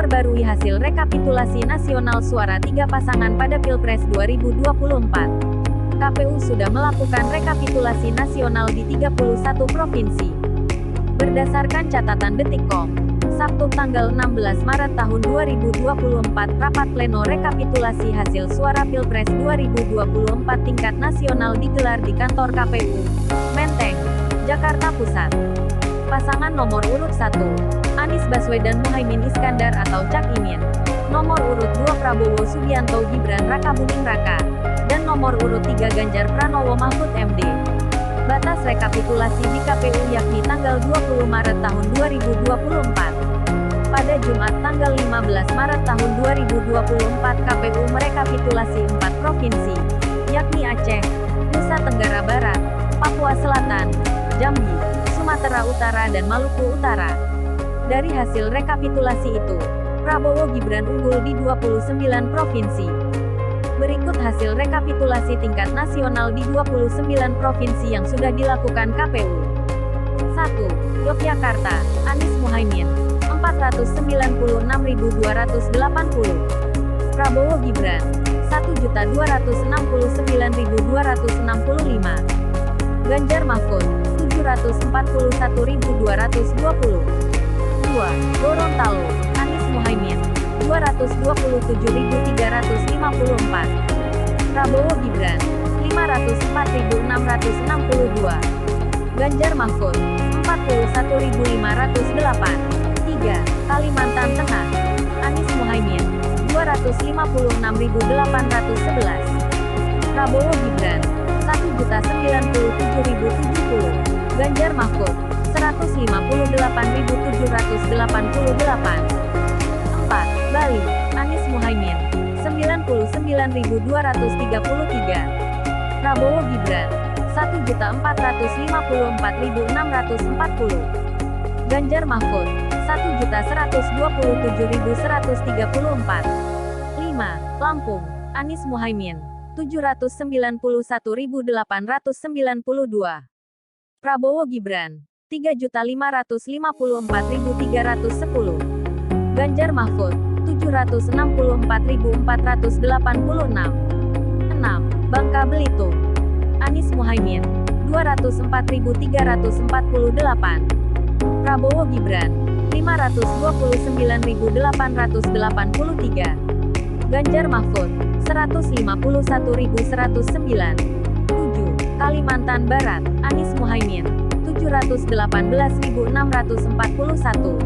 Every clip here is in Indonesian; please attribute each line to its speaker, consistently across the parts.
Speaker 1: memperbarui hasil rekapitulasi nasional suara 3 pasangan pada Pilpres 2024. KPU sudah melakukan rekapitulasi nasional di 31 provinsi. Berdasarkan catatan Detikcom, Sabtu tanggal 16 Maret tahun 2024, rapat pleno rekapitulasi hasil suara Pilpres 2024 tingkat nasional digelar di kantor KPU, Menteng, Jakarta Pusat. Pasangan nomor urut 1, Anies Baswedan Muhaimin Iskandar atau Cak Imin. Nomor urut 2 Prabowo Subianto Gibran Rakabuming Raka. Dan nomor urut 3 Ganjar Pranowo Mahfud MD. Batas rekapitulasi di KPU yakni tanggal 20 Maret tahun 2024. Pada Jumat tanggal 15 Maret tahun 2024 KPU merekapitulasi 4 provinsi, yakni Aceh, Nusa Tenggara Barat, Papua Selatan, Jambi, Sumatera Utara dan Maluku Utara. Dari hasil rekapitulasi itu, Prabowo Gibran unggul di 29 provinsi. Berikut hasil rekapitulasi tingkat nasional di 29 provinsi yang sudah dilakukan KPU. 1. Yogyakarta, Anies Muhaimin, 496.280. Prabowo Gibran, 1.269.265. Ganjar Mahfud, 741.220. 2. Gorontalo, Anies Muhaimin, 227.354. Prabowo Gibran, 504.662. Ganjar Mahfud, 41.508. 3. Kalimantan Tengah, Anies Muhaimin, 256.811. Prabowo Gibran, 1.097.070. Ganjar Mahfud, 158.788. 4. Bali, Anies Muhaimin, 99.233. Prabowo Gibran, 1.454.640. Ganjar Mahfud, 1.127.134. 5. Lampung, Anies Muhaimin, 791.892. Prabowo Gibran, 3.554.310. Ganjar Mahfud, 764.486. 6. Bangka Belitung, Anies Muhaimin, 204.348. Prabowo Gibran, 529.883. Ganjar Mahfud, 151.109. 7. Kalimantan Barat, Anies Muhaimin, 718.641.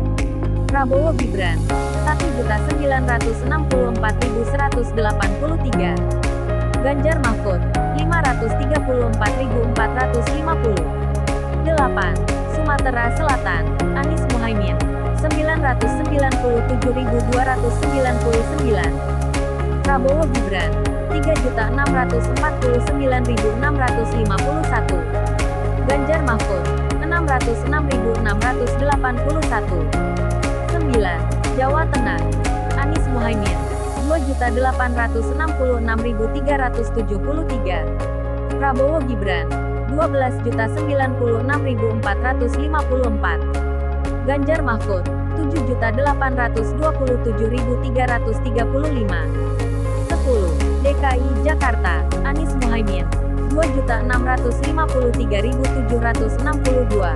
Speaker 1: Prabowo Gibran, 1.964.183. Ganjar Mahfud, 534.450. 8. Sumatera Selatan, Anies Muhaimin, 997.299. Prabowo Gibran, 3.649.651. Ganjar Mahfud, 606.681. 9. Jawa Tengah, Anies Muhaimin, 2.866.373. Prabowo Gibran, 12.096.454. Ganjar Mahfud, 7.827.335. 10. DKI Jakarta, Anies Muhaimin, 2.653.762.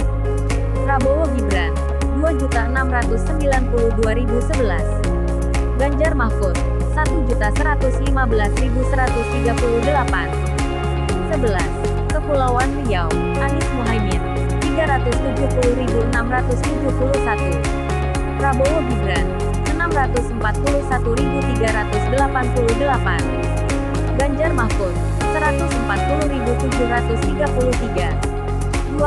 Speaker 1: Prabowo Gibran, 2.692.011. Ganjar Mahfud, 1.115.138. 11. Kepulauan Riau, Anies Muhaimin, 370.671. Prabowo Gibran, 641.388. Ganjar Mahfud, 140.733. 12.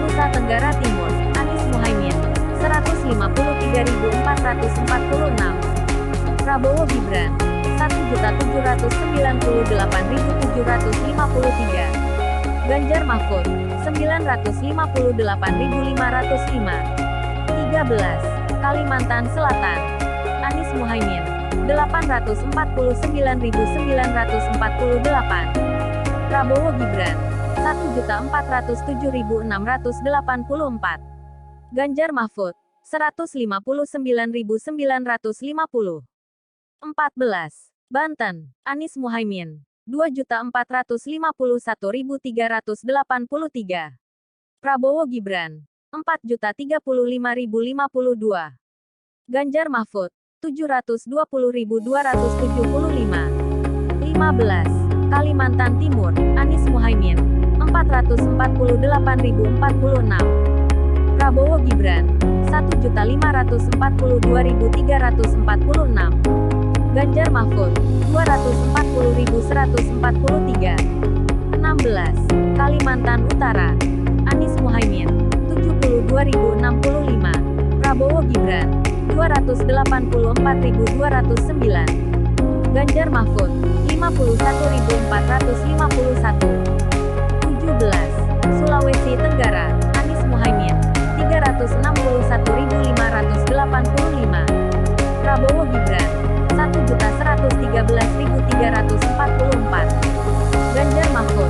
Speaker 1: Nusa Tenggara Timur, Anies Muhaimin, 153.446. Prabowo Gibran, 1.798.753. Ganjar Mahfud, 958.505. 13. Kalimantan Selatan, Anies Muhaimin, 849.948. Prabowo Gibran, 1.407.684. Ganjar Mahfud, 159.950. 14. Banten, Anies Muhaimin, 2.451.383. Prabowo Gibran, 4.035.052. Ganjar Mahfud, 720.275. 15. Kalimantan Timur, Anies Muhaimin, 448.046. Prabowo Gibran, 1.542.346. Ganjar Mahfud, 240.143. 16. Kalimantan Utara, Anies Muhaimin, 72.065. Prabowo Gibran, 284.209. Ganjar Mahfud, 51.451. 17. Sulawesi Tenggara, Anies Muhaimin, 361.585. Prabowo Gibran, 1.113.344. Ganjar Mahfud,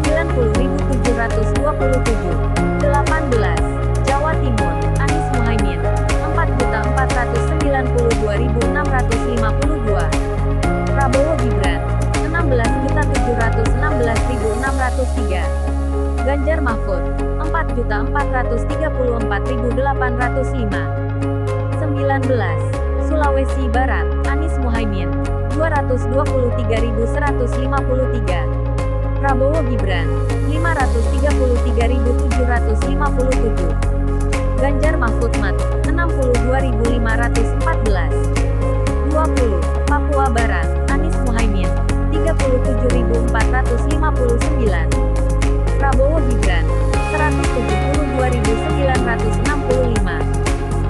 Speaker 1: 90.727. 18. Jawa Timur, Anies Muhaimin, 4.492.652. Prabowo Gibran, 16.716.603. Ganjar Mahfud, 4.434.805. 19. Sulawesi Barat, Anies Muhaimin, 223.153. Prabowo Gibran, 533.757. Ganjar Mahfud Mat, 62.514. 20. Papua Barat, Anies Muhaimin, 37.459. Prabowo Gibran, 172.965.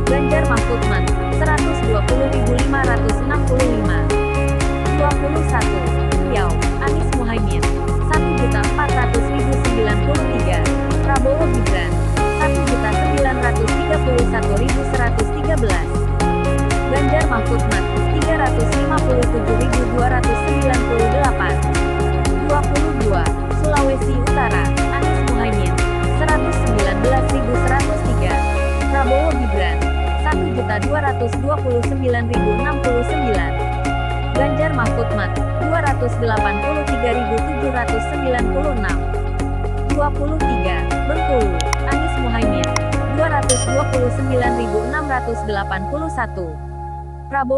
Speaker 1: Ganjar Mahfud Mat, 120.565. 21. Riau, Anies Muhaimin, 1.400.093. Prabowo Gibran, 1.931.113. Ganjar Mahfud Mat, 357.298. 22. Sulawesi Utara, Anies Muhaimin, 119.103. Prabowo Gibran, 1.229.069. Ganjar Mahfud Mat, 283.796. 23. Bengkulu, Anies Muhaimin, 229.681. Prabowo